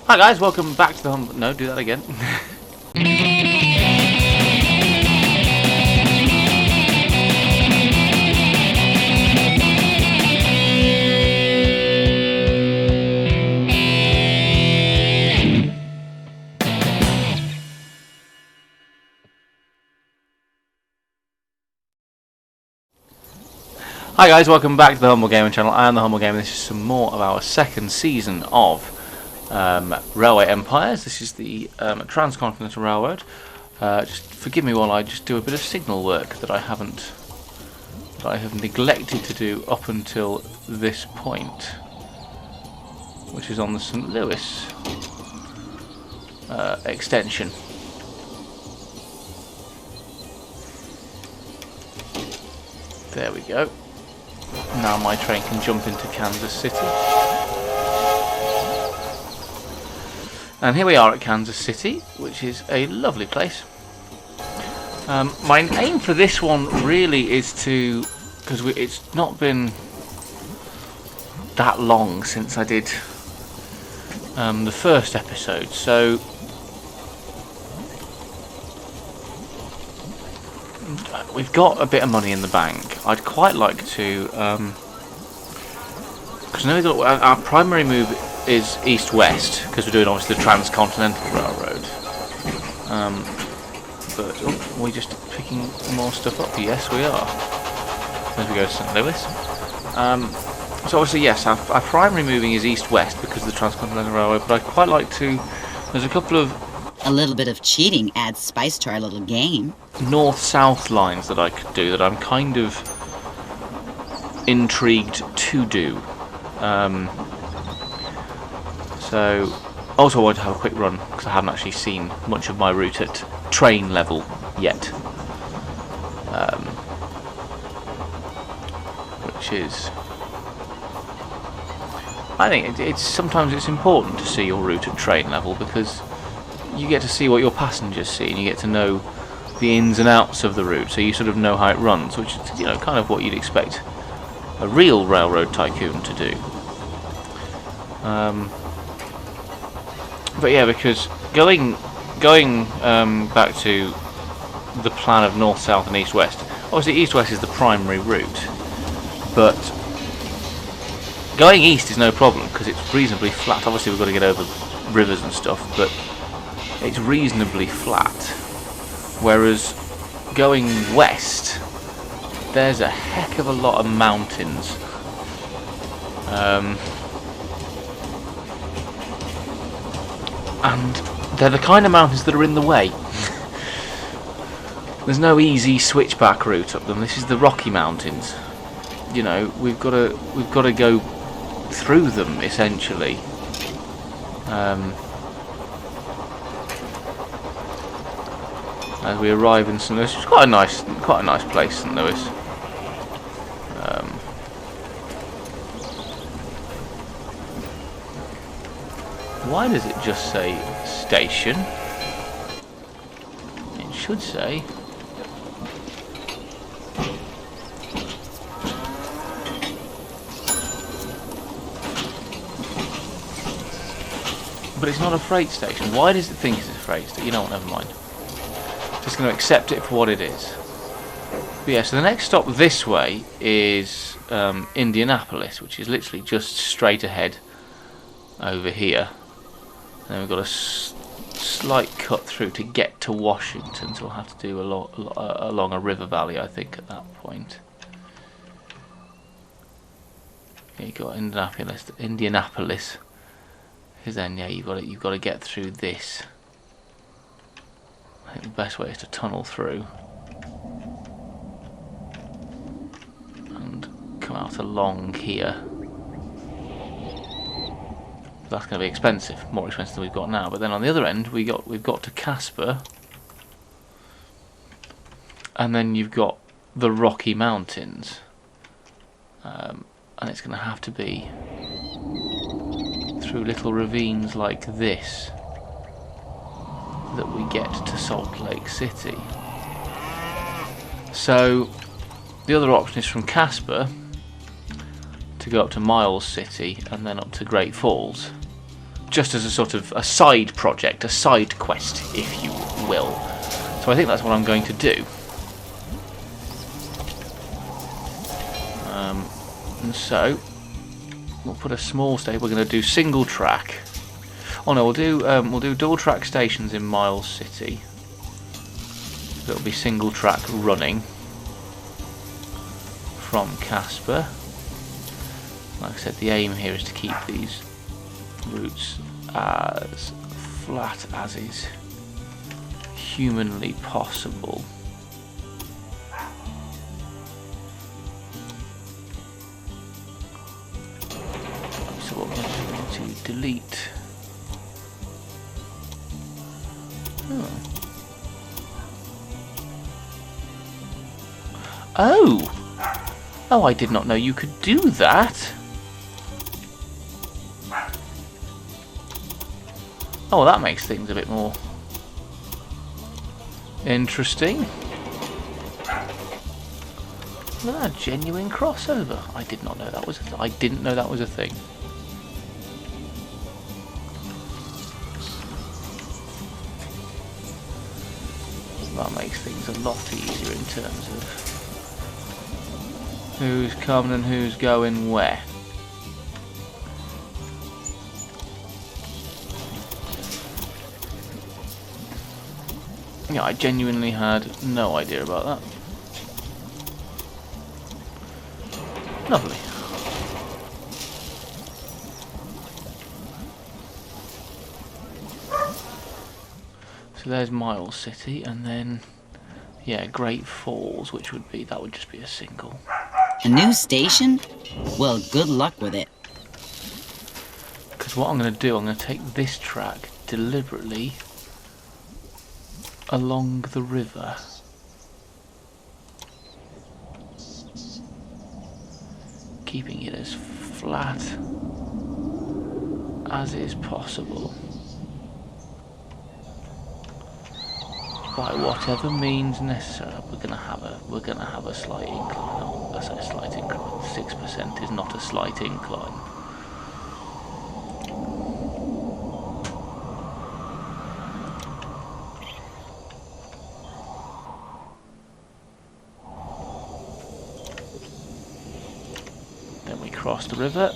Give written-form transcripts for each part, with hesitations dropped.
Hi guys, welcome back to the home. No, do that again. Hi guys, welcome back to the Humble Gaming channel. I am the Humble Gamer. This is some more of our second season of Railway Empires. This is the Transcontinental Railroad. Just forgive me while I just do a bit of signal work that I have neglected to do up until this point, which is on the St. Louis extension. There we go. Now my train can jump into Kansas City. And here we are at Kansas City, which is a lovely place. My aim for this one really is to, because it's not been that long since I did the first episode, so we've got a bit of money in the bank. I'd quite like to, because our primary move is east-west, because we're doing obviously the Transcontinental Railroad. But we're just picking more stuff up. Yes, we are. As we go to St. Louis. So obviously, yes, our primary moving is east-west because of the Transcontinental Railroad. But I'd quite like to. There's a couple of. A little bit of cheating adds spice to our little game. North-south lines that I could do that I'm kind of intrigued to do. So also I wanted to have a quick run because I haven't actually seen much of my route at train level yet, which is, I think it's sometimes it's important to see your route at train level because you get to see what your passengers see and you get to know the ins and outs of the route, so you sort of know how it runs, which is, you know, kind of what you'd expect a real railroad tycoon to do. But yeah, because going back to the plan of north, south, and east, west. Obviously, east, west is the primary route, but going east is no problem because it's reasonably flat. Obviously, we've got to get over rivers and stuff, but it's reasonably flat. Whereas going west, there's a heck of a lot of mountains. And they're the kind of mountains that are in the way. There's no easy switchback route up them. This is the Rocky Mountains. You know, we've got to go through them essentially. As we arrive in St. Louis, it's quite a nice place, St. Louis. Why does it just say station? It should say but it's not a freight station. Why does it think it's a freight station? You know what, never mind. Just going to accept it for what it is. But yeah, so the next stop this way is Indianapolis, which is literally just straight ahead over here. And then we've got a slight cut through to get to Washington, so we'll have to do along a river valley, I think, at that point. Okay, you've got Indianapolis. Because then, yeah, you've got to get through this. I think the best way is to tunnel through and come out along here. That's going to be expensive, more expensive than we've got now. But then on the other end, we've got to Casper, and then you've got the Rocky Mountains, and it's going to have to be through little ravines like this that we get to Salt Lake City. So the other option is from Casper to go up to Miles City and then up to Great Falls. just as a sort of a side project, a side quest, if you will. So I think that's what I'm going to do. And so we'll put a small station. We're going to do single track. Oh no, we'll do dual track stations in Miles City. It'll be single track running from Casper. Like I said, the aim here is to keep these routes as flat as is humanly possible. So what we're going to delete. Oh, I did not know you could do that. Oh, that makes things a bit more interesting. Look at that genuine crossover. I did not know that was I didn't know that was a thing. That makes things a lot easier in terms of who's coming and who's going where. Yeah, I genuinely had no idea about that. Lovely. So there's Miles City, and then, yeah, Great Falls, which would be, that would just be a single. A new station? Well, good luck with it. Because what I'm going to do, I'm going to take this track deliberately along the river. Keeping it as flat as is possible. By whatever means necessary. We're gonna have a slight incline. Oh, I say a slight incline. 6% is not a slight incline. Then we cross the river.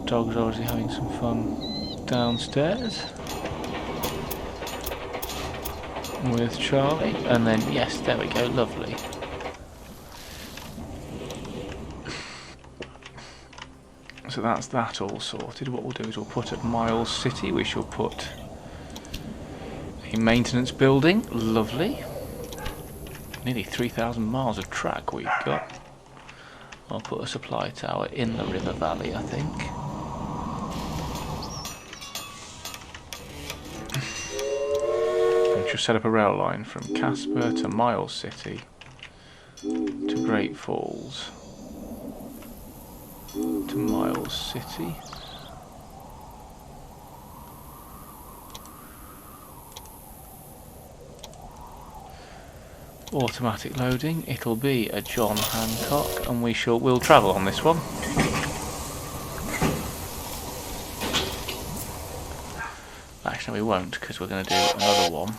Dog's obviously having some fun downstairs with Charlie, and then yes, there we go, lovely. So that's that all sorted. What we'll do is we'll put at Miles City, we shall put a maintenance building, lovely. Nearly 3,000 miles of track we've got. I'll put a supply tower in the river valley, I think. Just set up a rail line from Casper to Miles City to Great Falls to Miles City. Automatic loading. It'll be a John Hancock, and we'll travel on this one. Actually, we won't, because we're going to do another one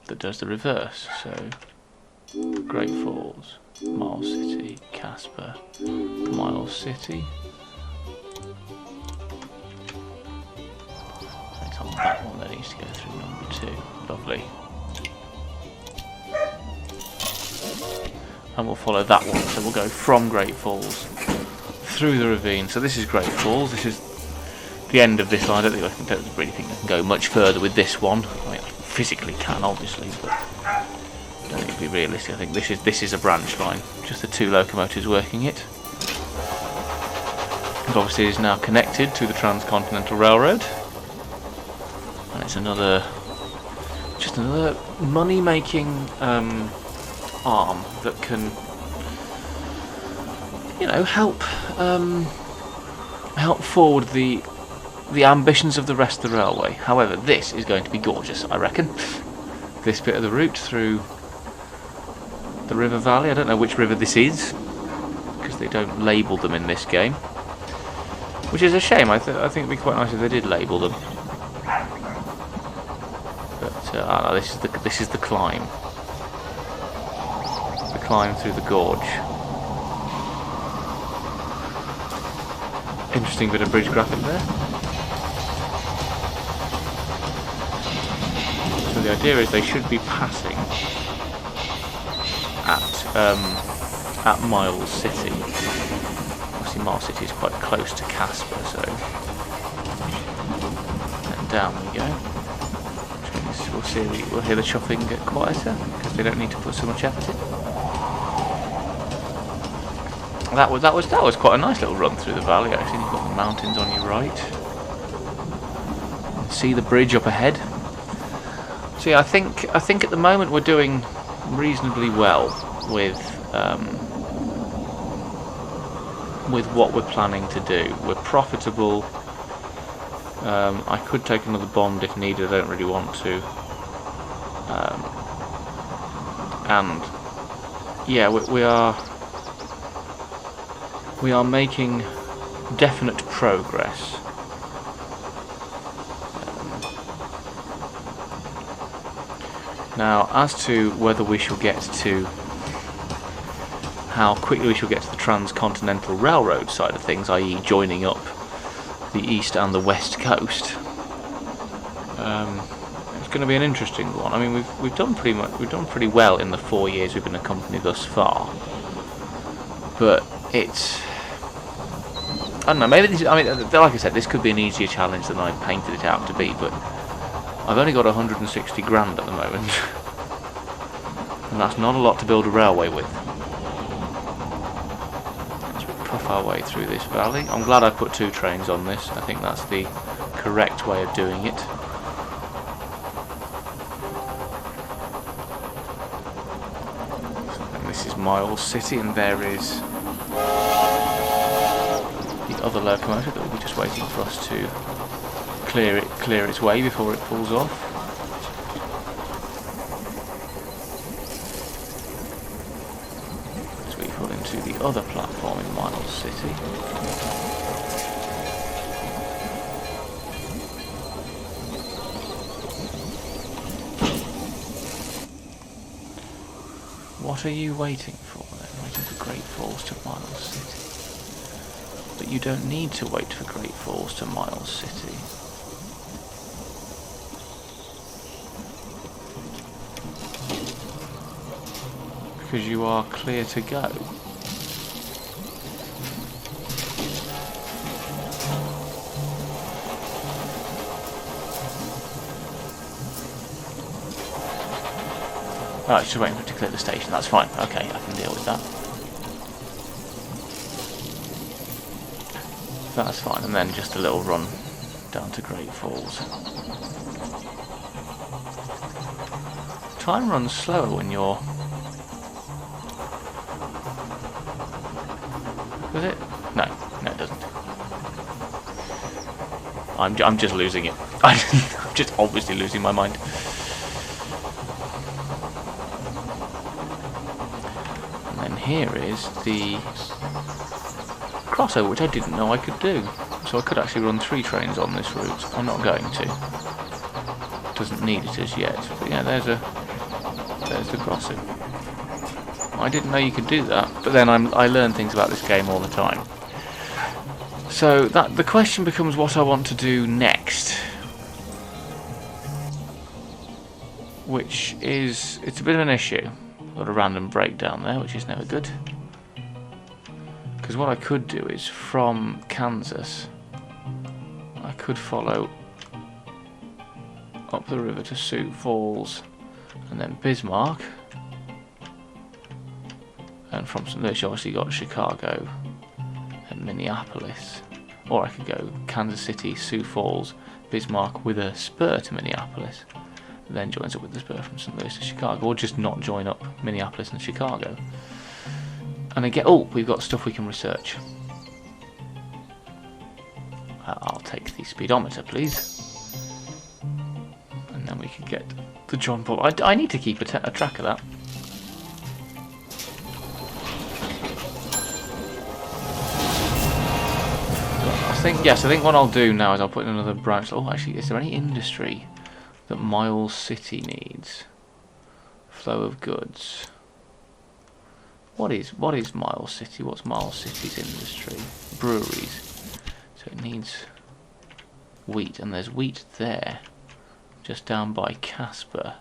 that does the reverse. So Great Falls, Miles City, Casper, Miles City. It's on that one that needs to go through number 2. Lovely. And we'll follow that one. So we'll go from Great Falls through the ravine. So this is Great Falls. This is the end of this line. I don't really think I can go much further with this one. I mean, I physically can, obviously, but I don't think it'd be realistic. I think this is a branch line, just the 2 locomotives working it. And obviously, it is now connected to the Transcontinental Railroad, and it's just another money-making arm that can, you know, help forward the ambitions of the rest of the railway. However, this is going to be gorgeous, I reckon. This bit of the route through the river valley. I don't know which river this is, because they don't label them in this game. Which is a shame. I think it'd be quite nice if they did label them. But no, this is the climb. The climb through the gorge. Interesting bit of bridge graphic there. So the idea is they should be passing at Miles City. Obviously Miles City is quite close to Casper, so and down we go. Which means we'll hear the chopping get quieter because they don't need to put so much effort in. That was quite a nice little run through the valley. Actually, you've got the mountains on your right. See the bridge up ahead. So yeah, I think at the moment we're doing reasonably well with what we're planning to do. We're profitable. I could take another bond if needed. I don't really want to. And yeah, we are making definite progress. Now, as to whether we shall get to how quickly we shall get to the Transcontinental Railroad side of things, i.e. joining up the east and the west coast, it's going to be an interesting one. I mean, we've done pretty well in the 4 years we've been a company thus far, but it's, I don't know, maybe this, I mean, like I said, this could be an easier challenge than I painted it out to be, but I've only got 160 grand at the moment, and that's not a lot to build a railway with. Let's puff our way through this valley. I'm glad I put 2 trains on this. I think that's the correct way of doing it. And this is Miles City, and there is the other locomotive that will be just waiting for us to clear its way before it pulls off. As we pull into the other platform in Miles City. What are you waiting for then? Waiting for Great Falls to Miles City. But you don't need to wait for Great Falls to Miles City. Because you are clear to go. Oh, it's just waiting for it to clear the station. That's fine. Okay, I can deal with that. That's fine. And then just a little run down to Great Falls. Time runs slower when you're... Does it? No, it doesn't. I'm just losing it. I'm just obviously losing my mind. And then here is the crossover, which I didn't know I could do. So I could actually run 3 trains on this route. I'm not going to. It doesn't need it as yet. But yeah, there's the crossing. I didn't know you could do that, but then I learn things about this game all the time. So the question becomes what I want to do next, which is, it's a bit of an issue. Got a random breakdown there, which is never good. Because what I could do is from Kansas, I could follow up the river to Sioux Falls and then Bismarck. And from St. Louis, you obviously got Chicago and Minneapolis. Or I could go Kansas City, Sioux Falls, Bismarck with a spur to Minneapolis. And then joins up with the spur from St. Louis to Chicago. Or just not join up Minneapolis and Chicago. And again, oh, we've got stuff we can research. I'll take the speedometer, please. And then we can get the John Paul. I need to keep a track of that. think, yes, I think what I'll do now is I'll put in another branch. Oh, actually, is there any industry that Miles City needs? Flow of goods. What is Miles City? What's Miles City's industry? Breweries. So it needs wheat, and there's wheat there, just down by Casper.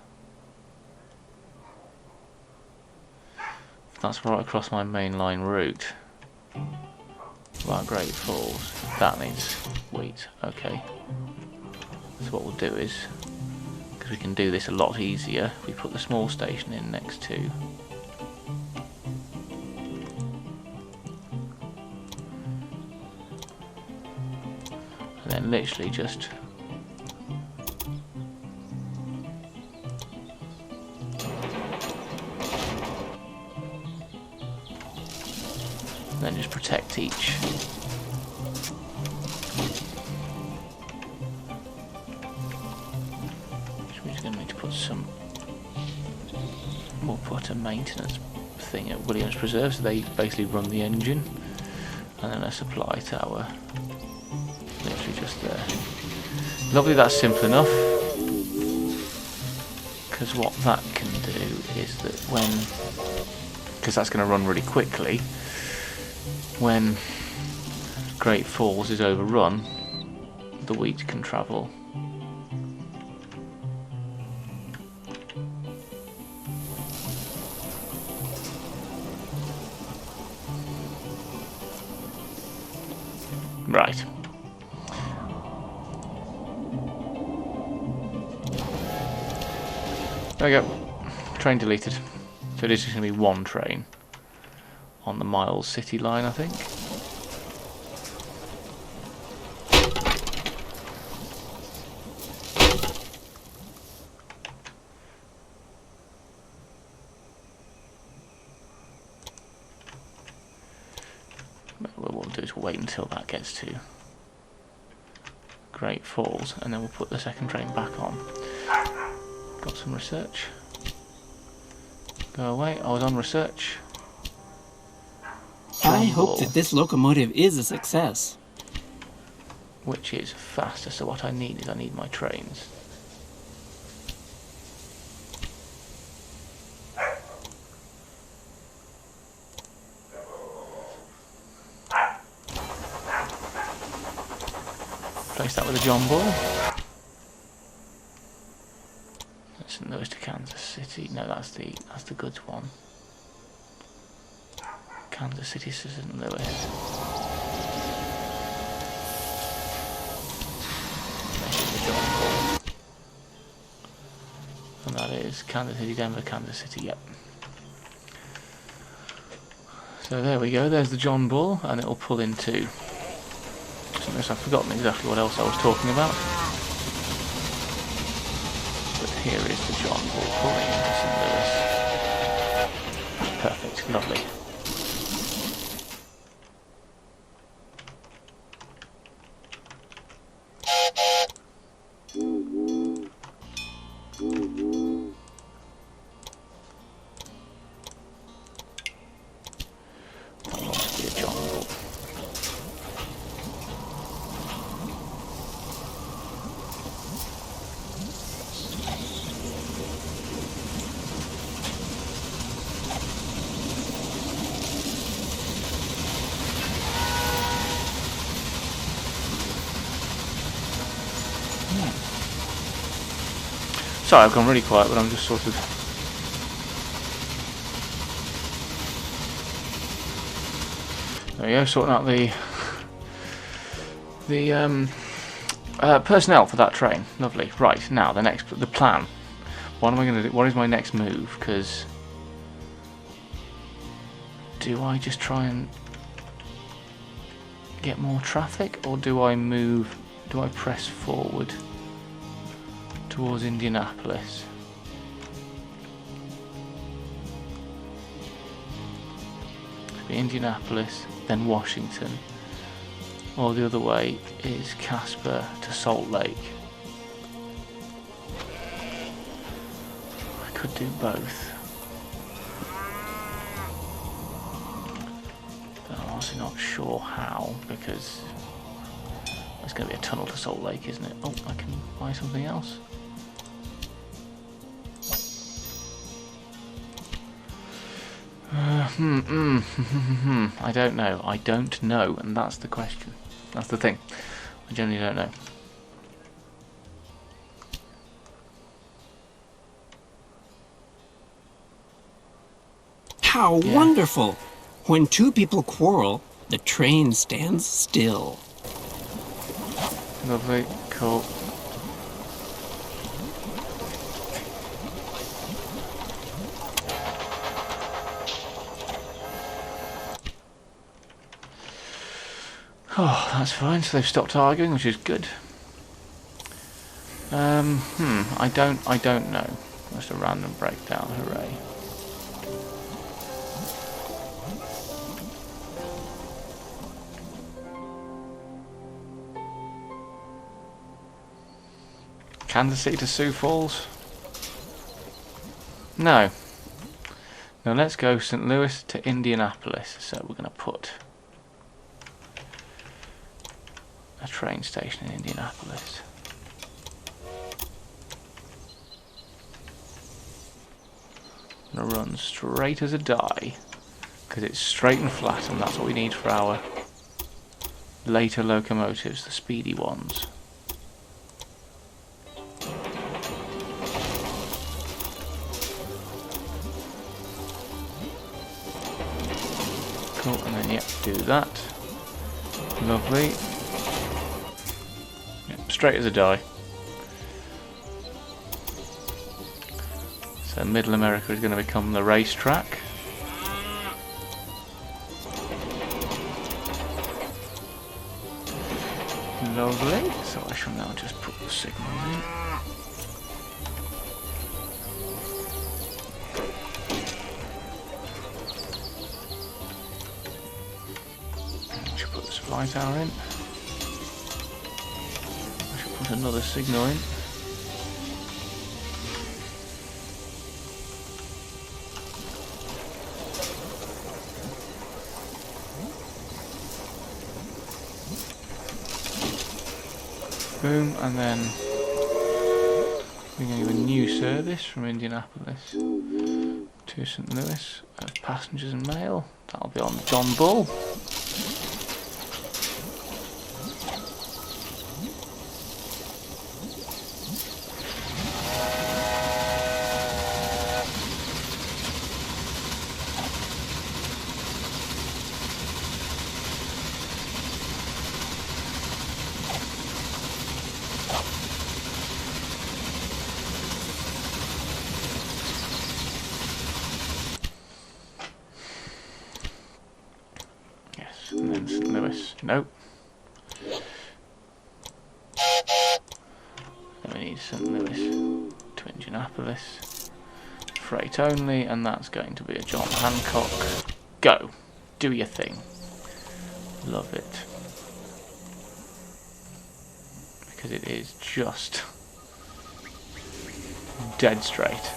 That's right across my mainline route. Right, Great Falls. That needs wheat. Okay. So what we'll do is, because we can do this a lot easier, we put the small station in next to. And then literally just protect each. We're just going to need to put some. We'll put a maintenance thing at Williams Preserve, so they basically run the engine, and then a supply tower. Literally just there. Lovely, that's simple enough. Because what that can do is that when, because that's going to run really quickly, when Great Falls is overrun, the wheat can travel. Right. There we go. Train deleted. So it is just going to be one train on the Miles City line, I think. What we'll do is wait until that gets to Great Falls, and then we'll put the second train back on. Got some research. Go away, I was on research. I hope that this locomotive is a success. Which is faster, so what I need is I need my trains. Place that with a John Bull. St. Louis to Kansas City. No, that's the goods one. Kansas City to St. Louis. And that is Kansas City, Denver, Kansas City, yep. So there we go, there's the John Bull, and it'll pull into something else. I've forgotten exactly what else I was talking about. But here is the John Bull pulling into St. Louis. Perfect, lovely. Sorry, I've gone really quiet, but I'm just sort of... There we go, sorting out the personnel for that train. Lovely. Right, now the plan. What am I going to do? What is my next move? Because do I just try and get more traffic, or do I move? Do I press forward towards Indianapolis? Indianapolis, then Washington, or the other way is Casper to Salt Lake. I could do both, but I'm honestly not sure how, because it's going to be a tunnel to Salt Lake, isn't it? Oh, I can buy something else. I don't know. I don't know, and that's the question. That's the thing. I generally don't know. How wonderful! When two people quarrel, the train stands still. Lovely, cool. Oh, that's fine. So they've stopped arguing, which is good. I don't know. Just a random breakdown. Hooray. Kansas City to Sioux Falls? No. Now let's go St. Louis to Indianapolis. So we're going to put a train station in Indianapolis. I'm going to run straight as a die, because it's straight and flat, and that's what we need for our later locomotives, the speedy ones. Cool, and then yep, do that. Lovely. Yep, straight as a die. So Middle America is going to become the racetrack. Lovely. So I shall now just put the signals in. I should put the supply tower in. I should put another signal in. Boom, and then we're going to do a new service from Indianapolis to St. Louis of passengers and mail. That'll be on John Bull. And then St. Louis. Nope. Then we need St. Louis to Indianapolis. Freight only, and that's going to be a John Hancock. Go. Do your thing. Love it. Because it is just dead straight.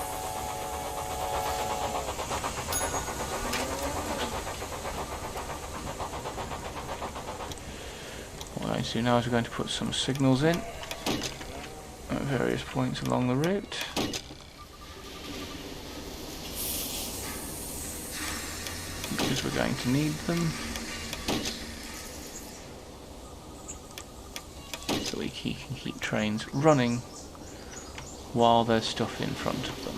What we're going to do now is we're going to put some signals in at various points along the route. Because we're going to need them. So we can keep trains running while there's stuff in front of them.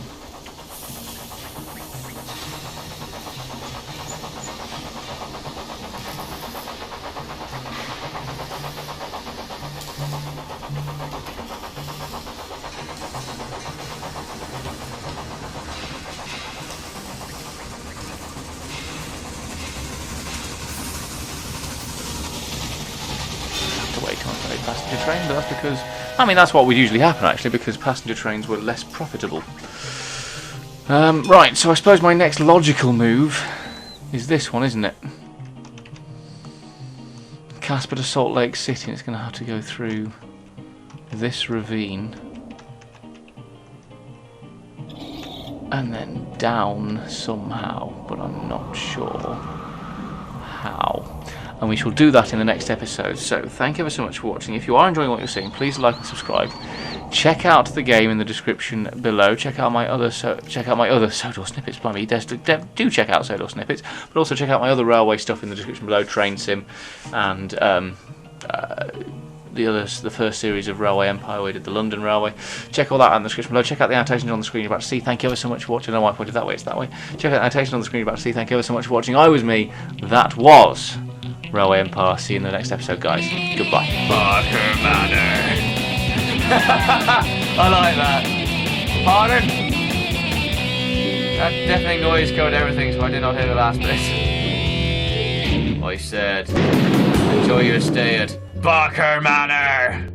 Passenger train, but that's because, I mean, that's what would usually happen actually, because passenger trains were less profitable. Right, so I suppose my next logical move is this one, isn't it? Casper to Salt Lake City, and it's going to have to go through this ravine and then down somehow, but I'm not sure how. and we shall do that in the next episode. So thank you ever so much for watching. If you are enjoying what you're seeing, please like and subscribe. Check out the game in the description below. Check out my other Sodor snippets. Blimey, do check out Sodor snippets, but also check out my other railway stuff in the description below. Train Sim and the first series of Railway Empire. We did the London Railway. Check all that out in the description below. Check out the annotations on the screen you're about to see. Thank you ever so much for watching. I know I pointed that way, it's that way. Check out the annotations on the screen you're about to see. Thank you ever so much for watching. I was me. That was Railway Empire. See you in the next episode, guys. Goodbye. Barker Manor. I like that. Pardon? That deafening noise covered everything, so I did not hear the last bit. I said, enjoy your stay at Barker Manor.